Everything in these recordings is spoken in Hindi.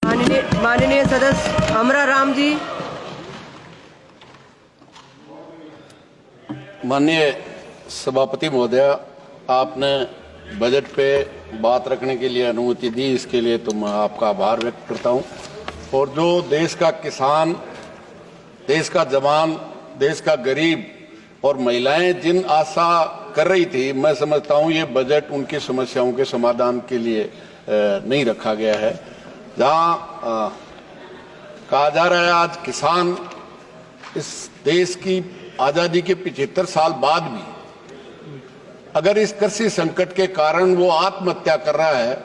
माननीय सदस्य अमरा राम जी। माननीय सभापति महोदय, आपने बजट पे बात रखने के लिए अनुमति दी, इसके लिए तो मैं आपका आभार व्यक्त करता हूं। और जो देश का किसान, देश का जवान, देश का गरीब और महिलाएं जिन आशा कर रही थी, मैं समझता हूं ये बजट उनकी समस्याओं के समाधान के लिए नहीं रखा गया है। जहां कहा जा रहा है आज किसान इस देश की आजादी के 75 साल बाद भी अगर इस कृषि संकट के कारण वो आत्महत्या कर रहा है,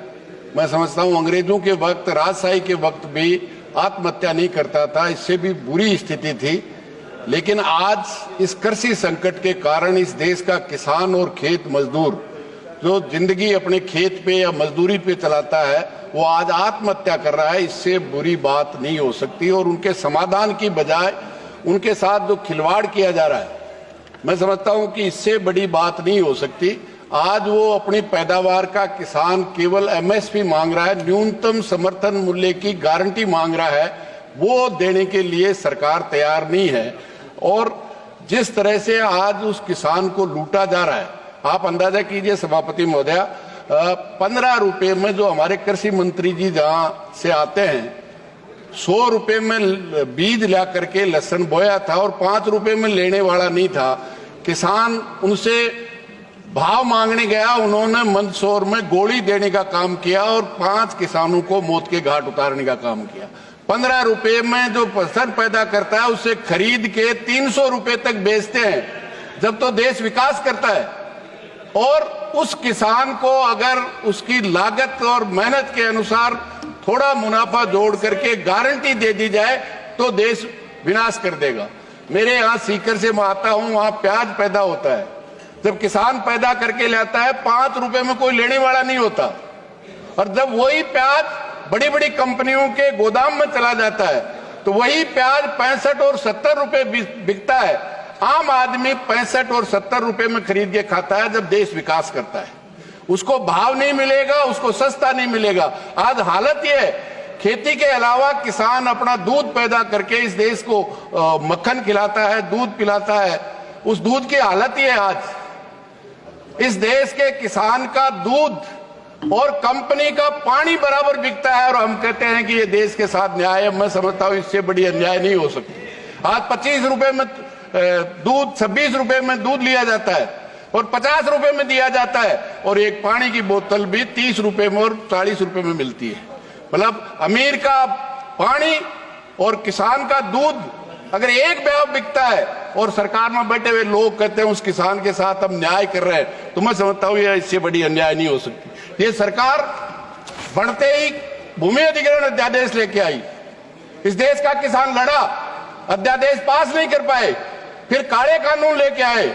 मैं समझता हूं अंग्रेजों के वक्त, राजशाही के वक्त भी आत्महत्या नहीं करता था, इससे भी बुरी स्थिति थी। लेकिन आज इस कृषि संकट के कारण इस देश का किसान और खेत मजदूर जो जिंदगी अपने खेत पे या मजदूरी पे चलाता है, वो आज आत्महत्या कर रहा है। इससे बुरी बात नहीं हो सकती और उनके समाधान की बजाय उनके साथ जो खिलवाड़ किया जा रहा है, मैं समझता हूं कि इससे बड़ी बात नहीं हो सकती। आज वो अपनी पैदावार का किसान केवल एमएसपी मांग रहा है, न्यूनतम समर्थन मूल्य की गारंटी मांग रहा है, वो देने के लिए सरकार तैयार नहीं है। और जिस तरह से आज उस किसान को लूटा जा रहा है, आप अंदाजा कीजिए सभापति महोदय, 15 रुपए में जो हमारे कृषि मंत्री जी जहां से आते हैं, 100 रुपए में बीज ला करके लहसुन बोया था और 5 रुपए में लेने वाला नहीं था। किसान उनसे भाव मांगने गया, उन्होंने मंदसौर में गोली देने का काम किया और 5 किसानों को मौत के घाट उतारने का काम किया। 15 रुपए में जो फसल पैदा करता है उससे खरीद के 300 रुपए तक बेचते हैं, जब तो देश विकास करता है। और उस किसान को अगर उसकी लागत और मेहनत के अनुसार थोड़ा मुनाफा जोड़ करके गारंटी दे दी जाए तो देश विनाश कर देगा। मेरे यहाँ सीकर से मैं आता हूँ, वहां प्याज पैदा होता है, जब किसान पैदा करके लाता है 5 रुपए में कोई लेने वाला नहीं होता, और जब वही प्याज बड़ी बड़ी कंपनियों के गोदाम में चला जाता है तो वही प्याज 65 और 70 रुपए बिकता है। आम आदमी 65 और 70 रुपए में खरीद के खाता है जब देश विकास करता है। उसको भाव नहीं मिलेगा, उसको सस्ता नहीं मिलेगा। आज हालत यह है, खेती के अलावा किसान अपना दूध पैदा करके इस देश को मक्खन खिलाता है, दूध पिलाता है। उस दूध की हालत यह है, आज इस देश के किसान का दूध और कंपनी का पानी बराबर बिकता है और हम कहते हैं कि ये देश के साथ न्याय है। मैं समझता हूं इससे बड़ी अन्याय नहीं हो सकती। आज 25 रुपए में दूध, 26 रुपए में दूध लिया जाता है और 50 रुपए में दिया जाता है, और एक पानी की बोतल भी 30 रुपए में और 40 रुपए में मिलती है। मतलब अमीर का पानी और किसान का दूध अगर एक भाव बिकता है और सरकार में बैठे हुए लोग कहते हैं उस किसान के साथ हम न्याय कर रहे हैं, तो मैं समझता हूं ये इससे बड़ी अन्याय नहीं हो सकती। ये सरकार बढ़ते ही भूमि अधिग्रहण अध्यादेश लेके आई, इस देश का किसान लड़ा, अध्यादेश पास नहीं कर पाए, फिर काले कानून लेके आए।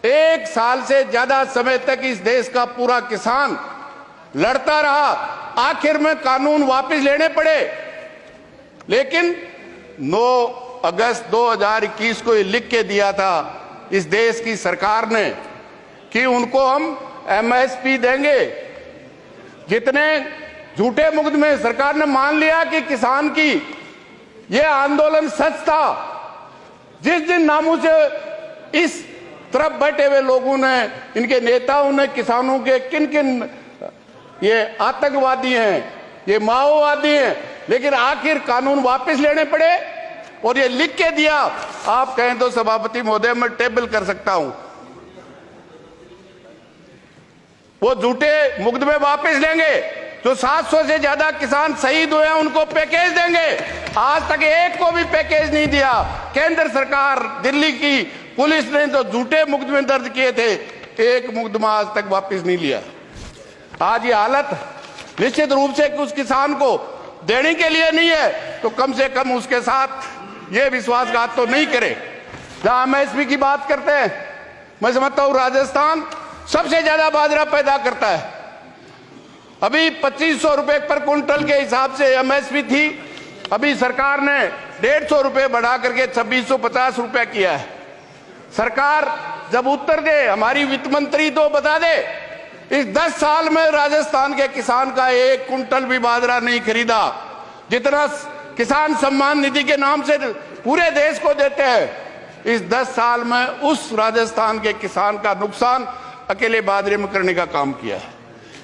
1 साल से ज्यादा समय तक इस देश का पूरा किसान लड़ता रहा, आखिर में कानून वापस लेने पड़े। लेकिन 9 अगस्त 2021 को ये लिख के दिया था इस देश की सरकार ने कि उनको हम एमएसपी देंगे। जितने झूठे मुकदमे, सरकार ने मान लिया कि किसान की ये आंदोलन सच था। जिस दिन नामों से इस तरफ बैठे हुए लोगों ने, इनके नेताओं ने किसानों के किन किन ये आतंकवादी हैं, ये माओवादी हैं, लेकिन आखिर कानून वापस लेने पड़े और ये लिख के दिया। आप कहें तो सभापति महोदय मैं टेबल कर सकता हूं, वो झूठे मुकदमे वापस लेंगे। जो 700 से ज्यादा किसान शहीद हुए हैं उनको पैकेज देंगे। आज तक एक को भी पैकेज नहीं दिया। केंद्र सरकार, दिल्ली की पुलिस ने जो झूठे मुकदमे दर्ज किए थे, एक मुकदमा आज तक वापस नहीं लिया। आज ये हालत निश्चित रूप से उस किसान को देने के लिए नहीं है, तो कम से कम उसके साथ ये विश्वासघात तो नहीं करे। जहां एमएसपी की बात करते हैं, मैं समझता हूं राजस्थान सबसे ज्यादा बाजरा पैदा करता है। अभी 2500 रुपए पर क्विंटल के हिसाब से एमएसपी थी, अभी सरकार ने 150 रुपए बढ़ा करके 2650 रुपए किया है। सरकार जब उत्तर दे, हमारी वित्त मंत्री तो बता दे, इस 10 साल में राजस्थान के किसान का 1 कुंटल भी बाजरा नहीं खरीदा। जितना किसान सम्मान निधि के नाम से पूरे देश को देते हैं, इस 10 साल में उस राजस्थान के किसान का नुकसान अकेले बाजरे में करने का काम किया है।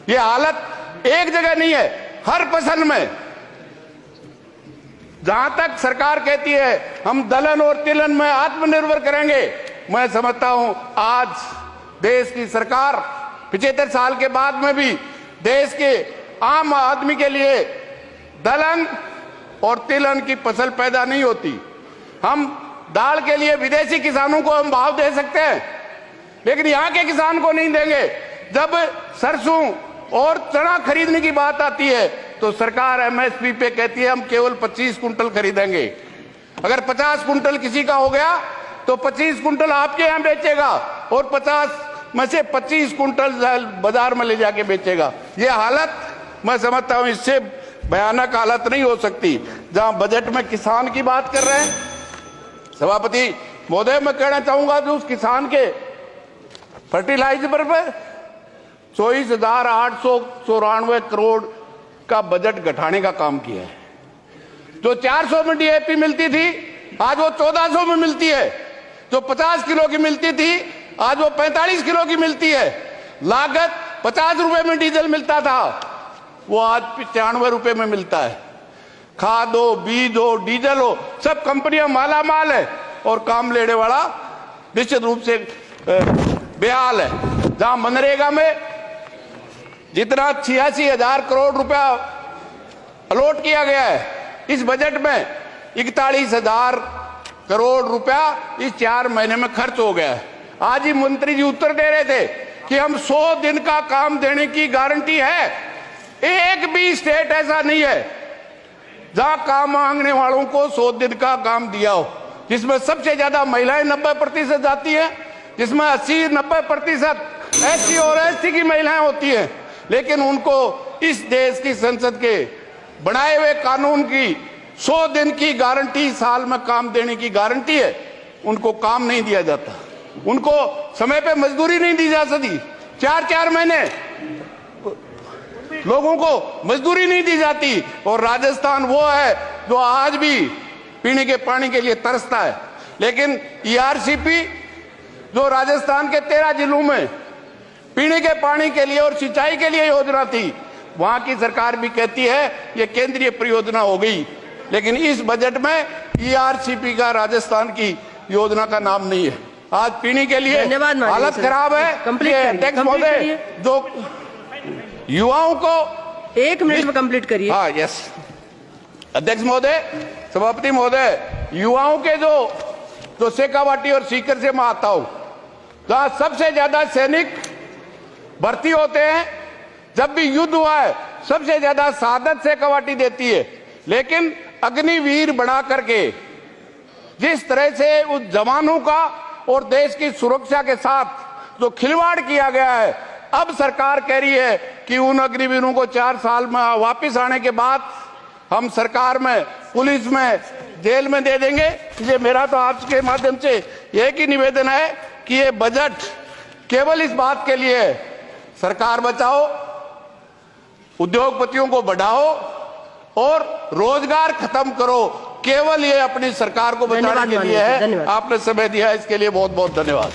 ये हालत एक जगह नहीं है, हर फसल में। जहां तक सरकार कहती है हम दलहन और तिलहन में आत्मनिर्भर करेंगे, मैं समझता हूं आज देश की सरकार 75 साल के बाद में भी देश के आम आदमी के लिए दलहन और तिलहन की फसल पैदा नहीं होती। हम दाल के लिए विदेशी किसानों को हम भाव दे सकते हैं, लेकिन यहां के किसान को नहीं देंगे। जब सरसों और चना खरीदने की बात आती है तो सरकार एमएसपी पे कहती है हम केवल 25 कुंटल खरीदेंगे। अगर 50 कुंटल किसी का हो गया तो 25 कुंटल आपके यहां बेचेगा और 50 में से 25 कुंटल बाजार में ले जाके बेचेगा। ये हालत मैं समझता हूं इससे भयानक हालत नहीं हो सकती। जहां बजट में किसान की बात कर रहे हैं, सभापति महोदय, मैं कहना चाहूंगा जो उस किसान के फर्टिलाइजर पर 24,894 करोड़ का बजट घटाने का काम किया है। जो 400 में डीएपी मिलती थी आज वो 1400 में मिलती है। जो 50 किलो की मिलती थी आज वो 45 किलो की मिलती है। लागत 50 रुपए में डीजल मिलता था, वो आज 95 रुपए में मिलता है। खाद हो, बीज हो, डीजल हो, सब कंपनियां माला माल है और काम लेने वाला निश्चित रूप से बेहाल है। जहां मनरेगा में जितना 86,000 करोड़ रुपया अलॉट किया गया है, इस बजट में 41,000 करोड़ रुपया इस 4 महीने में खर्च हो गया है। आज ही मंत्री जी उत्तर दे रहे थे कि हम 100 दिन का काम देने की गारंटी है। एक भी स्टेट ऐसा नहीं है जहां काम मांगने वालों को 100 दिन का काम दिया हो, जिसमें सबसे ज्यादा महिलाएं 90% जाती है, जिसमें 80-90% एससी और एसटी की महिलाएं होती हैं। लेकिन उनको इस देश की संसद के बनाए हुए कानून की 100 दिन की गारंटी, साल में काम देने की गारंटी है, उनको काम नहीं दिया जाता। उनको समय पे मजदूरी नहीं दी जा सकती। 4-4 महीने लोगों को मजदूरी नहीं दी जाती। और राजस्थान वो है जो आज भी पीने के पानी के लिए तरसता है। लेकिन ईआरसीपी जो राजस्थान के 13 जिलों में पीने के पानी के लिए और सिंचाई के लिए योजना थी, वहां की सरकार भी कहती है ये केंद्रीय परियोजना हो गई। लेकिन इस बजट में ईआरसीपी का राजस्थान की योजना का नाम नहीं है। आज पीने के लिए हालत खराब है। अध्यक्ष महोदय, जो युवाओं को 1 मिनट में कंप्लीट करिए। हाँ, यस अध्यक्ष महोदय, सभापति महोदय, युवाओं के जो शेखावाटी और सीकर से मैं आता हूं, जहां सबसे ज्यादा सैनिक भर्ती होते हैं। जब भी युद्ध हुआ है सबसे ज्यादा शहादत शेखावाटी देती है। लेकिन अग्निवीर बना करके जिस तरह से उस जवानों का और देश की सुरक्षा के साथ जो खिलवाड़ किया गया है, अब सरकार कह रही है कि उन अग्निवीरों को 4 साल में वापस आने के बाद हम सरकार में, पुलिस में, जेल में दे देंगे। ये मेरा तो आपके माध्यम से एक ही निवेदन है कि ये बजट केवल इस बात के लिए है, सरकार बचाओ, उद्योगपतियों को बढ़ाओ और रोजगार खत्म करो। केवल ये अपनी सरकार को बचाने के लिए है। आपने समय दिया, इसके लिए बहुत बहुत धन्यवाद।